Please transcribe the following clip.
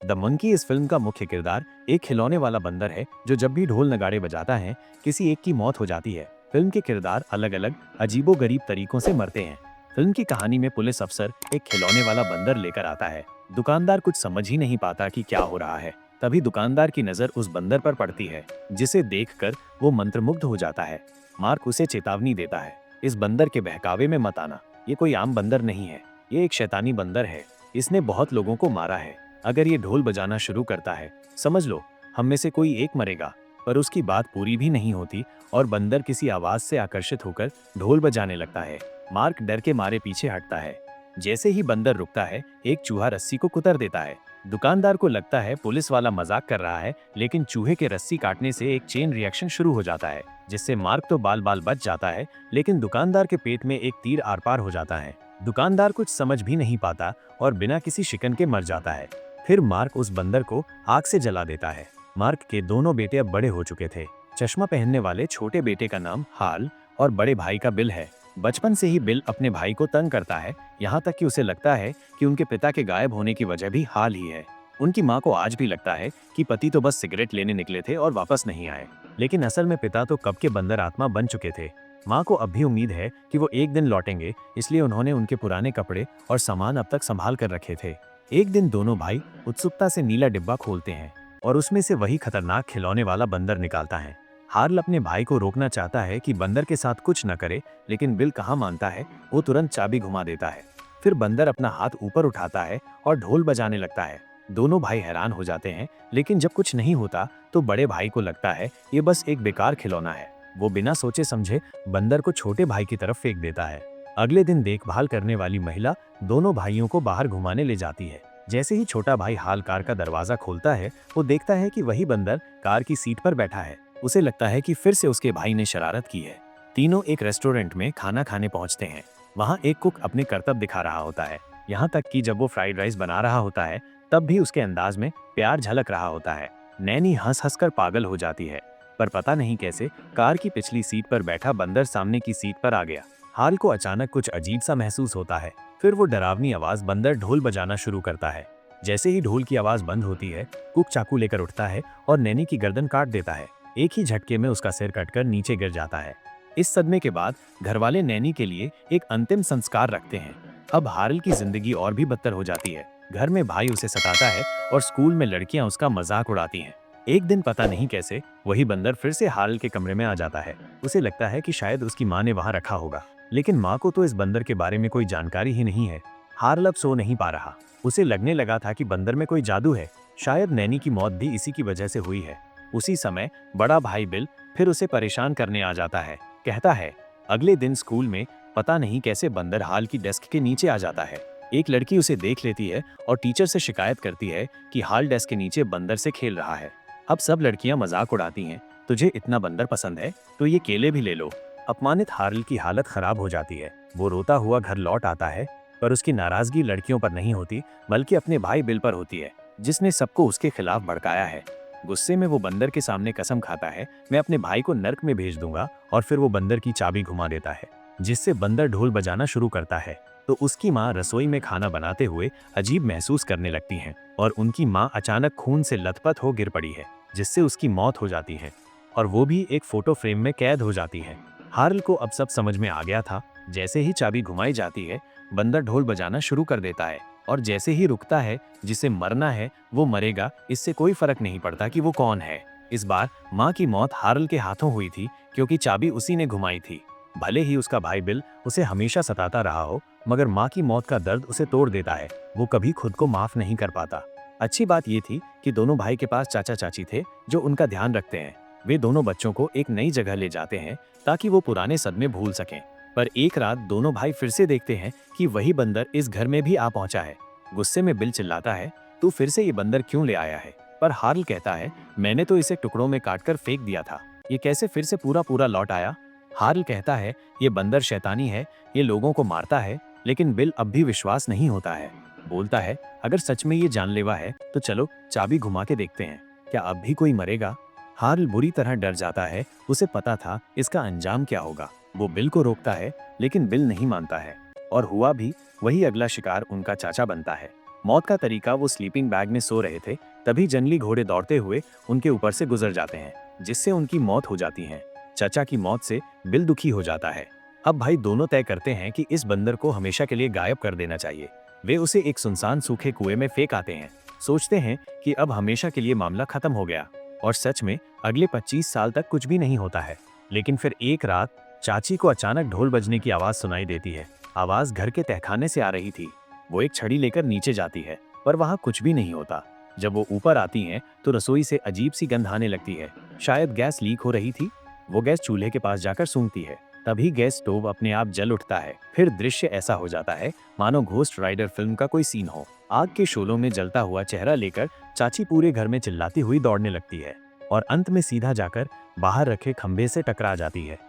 The monkey इस film का मुख्य किरदार एक खिलौने वाला बंदर है जो जब भी ढोल नगाड़े बजाता है किसी एक की मौत हो जाती है। फिल्म के किरदार अलग अलग अजीबोगरीब तरीकों से मरते हैं। फिल्म की कहानी में पुलिस अफसर एक खिलौने वाला बंदर लेकर आता है। दुकानदार कुछ समझ ही नहीं पाता कि क्या हो रहा है। तभी दुकानदार की नजर उस बंदर पर पड़ती है, जिसे देखकर वो मंत्रमुग्ध हो जाता है। मार्क उसे चेतावनी देता है, इस बंदर के बहकावे में मत आना। ये कोई आम बंदर नहीं है, ये एक शैतानी बंदर है। इसने बहुत लोगों को मारा है। अगर ये ढोल बजाना शुरू करता है, समझ लो हम में से कोई एक मरेगा। पर उसकी बात पूरी भी नहीं होती और बंदर किसी आवाज से आकर्षित होकर ढोल बजाने लगता है। मार्क डर के मारे पीछे हटता है। जैसे ही बंदर रुकता है, एक चूहा रस्सी को कुतर देता है। दुकानदार को लगता है पुलिस वाला मजाक कर रहा है, लेकिन चूहे के रस्सी काटने से एक चेन रिएक्शन शुरू हो जाता है, जिससे मार्क तो बाल बाल बच जाता है, लेकिन दुकानदार के पेट में एक तीर आर पार हो जाता है। दुकानदार कुछ समझ भी नहीं पाता और बिना किसी शिकन के मर जाता है। फिर मार्क उस बंदर को आग से जला देता है। मार्क के दोनों बेटे अब बड़े हो चुके थे। चश्मा पहनने वाले छोटे बेटे का नाम हाल और बड़े भाई का बिल है। बचपन से ही बिल अपने भाई को तंग करता है, यहाँ तक कि उसे लगता है कि उनके पिता के गायब होने की वजह भी हाल ही है। उनकी माँ को आज भी लगता है कि पति तो बस सिगरेट लेने निकले थे और वापस नहीं आए, लेकिन असल में पिता तो कब के बंदर आत्मा बन चुके थे। माँ को अब भी उम्मीद है कि वो एक दिन लौटेंगे, इसलिए उन्होंने उनके पुराने कपड़े और सामान अब तक संभाल कर रखे थे। एक दिन दोनों भाई उत्सुकता से नीला डिब्बा खोलते हैं और उसमें से वही खतरनाक खिलौने वाला बंदर निकालता है। हार्ल अपने भाई को रोकना चाहता है कि बंदर के साथ कुछ न करे, लेकिन बिल कहाँ मानता है। वो तुरंत चाबी घुमा देता है। फिर बंदर अपना हाथ ऊपर उठाता है और ढोल बजाने लगता है। दोनों भाई हैरान हो जाते हैं, लेकिन जब कुछ नहीं होता तो बड़े भाई को लगता है ये बस एक बेकार खिलौना है। वो बिना सोचे समझे बंदर को छोटे भाई की तरफ फेंक देता है। अगले दिन देखभाल करने वाली महिला दोनों भाइयों को बाहर घुमाने ले जाती है। जैसे ही छोटा भाई हाल कार का दरवाजा खोलता है, वो देखता है कि वही बंदर कार की सीट पर बैठा है। उसे लगता है कि फिर से उसके भाई ने शरारत की है। तीनों एक रेस्टोरेंट में खाना खाने पहुंचते हैं। वहां एक कुक अपने करतब दिखा रहा होता है, यहाँ तक कि जब वो फ्राइड राइस बना रहा होता है तब भी उसके अंदाज में प्यार झलक रहा होता है। नैनी हंस हंस कर पागल हो जाती है, पर पता नहीं कैसे कार की पिछली सीट पर बैठा बंदर सामने की सीट पर आ गया। हाल को अचानक कुछ अजीब सा महसूस होता है। फिर वो डरावनी आवाज बंदर ढोल बजाना शुरू करता है। जैसे ही ढोल की आवाज बंद होती है, कुक चाकू लेकर उठता है और नैनी की गर्दन काट देता है। एक ही झटके में उसका सिर कटकर नीचे गिर जाता है। इस सदमे के बाद घरवाले नैनी के लिए एक अंतिम संस्कार रखते हैं। अब हारल की जिंदगी और भी बदतर हो जाती है। घर में भाई उसे सताता है और स्कूल में लड़कियां उसका मजाक उड़ाती हैं। एक दिन पता नहीं कैसे वही बंदर फिर से हारल के कमरे में आ जाता है। उसे लगता है कि शायद उसकी माँ ने वहां रखा होगा, लेकिन माँ को तो इस बंदर के बारे में कोई जानकारी ही नहीं है। हारल अब सो नहीं पा रहा। उसे लगने लगा था कि बंदर में कोई जादू है, शायद नैनी की मौत भी इसी की वजह से हुई है। उसी समय बड़ा भाई बिल फिर उसे परेशान करने आ जाता है। कहता है, अगले दिन स्कूल में पता नहीं कैसे बंदर हाल की डेस्क के नीचे आ जाता है। एक लड़की उसे देख लेती है और टीचर से शिकायत करती है कि हाल डेस्क के नीचे बंदर से खेल रहा है। अब सब लड़कियां मजाक उड़ाती हैं, तुझे इतना बंदर पसंद है तो ये केले भी ले लो। अपमानित हार्ल की हालत खराब हो जाती है। वो रोता हुआ घर लौट आता है, पर उसकी नाराजगी लड़कियों पर नहीं होती, बल्कि अपने भाई बिल पर होती है, जिसने सबको उसके खिलाफ भड़काया है। गुस्से में वो बंदर के सामने कसम खाता है, मैं अपने भाई को नर्क में भेज दूंगा, और फिर वो बंदर की चाबी घुमा देता है, जिससे बंदर ढोल बजाना शुरू करता है। तो उसकी माँ रसोई में खाना बनाते हुए अजीब महसूस करने लगती हैं और उनकी माँ अचानक खून से लथपथ हो गिर पड़ी है, जिससे उसकी मौत हो जाती है और वो भी एक फोटो फ्रेम में कैद हो जाती है। हार्ल को अब सब समझ में आ गया था। जैसे ही चाबी घुमाई जाती है, बंदर ढोल बजाना शुरू कर देता है और जैसे ही रुकता है, जिसे मरना है वो मरेगा, इससे कोई फर्क नहीं पड़ता कि वो कौन है। इस बार माँ की मौत हार्ल के हाथों हुई थी, क्योंकि चाबी उसी ने घुमाई थी। भले ही उसका भाई बिल उसे हमेशा सताता रहा हो, मगर माँ की मौत का दर्द उसे तोड़ देता है। वो कभी खुद को माफ नहीं कर पाता। अच्छी बात ये थी कि दोनों भाई के पास चाचा चाची थे जो उनका ध्यान रखते हैं। वे दोनों बच्चों को एक नई जगह ले जाते हैं ताकि वो पुराने सदमे भूल सकें। पर एक रात दोनों भाई फिर से देखते हैं कि वही बंदर इस घर में भी आ पहुंचा है। गुस्से में बिल चिल्लाता है, तू फिर से ये बंदर क्यों ले आया है? पर हार्ल कहता है, मैंने तो इसे टुकड़ों में काटकर फेंक दिया था, ये कैसे फिर से पूरा पूरा लौट आया? हार्ल कहता है, ये बंदर शैतानी है, ये लोगों को मारता है। लेकिन बिल अब भी विश्वास नहीं होता है। बोलता है, अगर सच में ये जानलेवा है तो चलो चाबी घुमा के देखते हैं, क्या अब भी कोई मरेगा? हार्ल बुरी तरह डर जाता है। उसे पता था इसका अंजाम क्या होगा। वो बिल को रोकता है, लेकिन बिल नहीं मानता है और हुआ भी वही। अगला शिकार उनका चाचा बनता है। मौत का तरीका, वो स्लीपिंग बैग में सो रहे थे, तभी जंगली घोड़े दौड़ते हुए उनके ऊपर से गुजर जाते हैं, जिससे उनकी मौत हो जाती है। चचा की मौत से बिल दुखी हो जाता है। अब भाई दोनों तय करते हैं कि इस बंदर को हमेशा के लिए गायब कर देना चाहिए। वे उसे एक सुनसान सूखे कुएं में फेंक आते हैं। सोचते हैं कि अब हमेशा के लिए मामला खत्म हो गया। और सच में अगले 25 साल तक कुछ भी नहीं होता है। लेकिन फिर एक रात चाची को अचानक ढोल बजने की आवाज सुनाई देती है। आवाज घर के तहखाने से आ रही थी। वो एक छड़ी लेकर नीचे जाती है, पर वहां कुछ भी नहीं होता। जब वो ऊपर आती हैं तो रसोई से अजीब सी गंध आने लगती है। शायद गैस लीक हो रही थी। वो गैस चूल्हे के पास जाकर सूंघती है। तभी गैस स्टोव अपने आप जल उठता है। फिर दृश्य ऐसा हो जाता है मानो घोस्ट राइडर फिल्म का कोई सीन हो। आग के शोलों में जलता हुआ चेहरा लेकर चाची पूरे घर में चिल्लाती हुई दौड़ने लगती है और अंत में सीधा जाकर बाहर रखे खंभे से टकरा जाती है।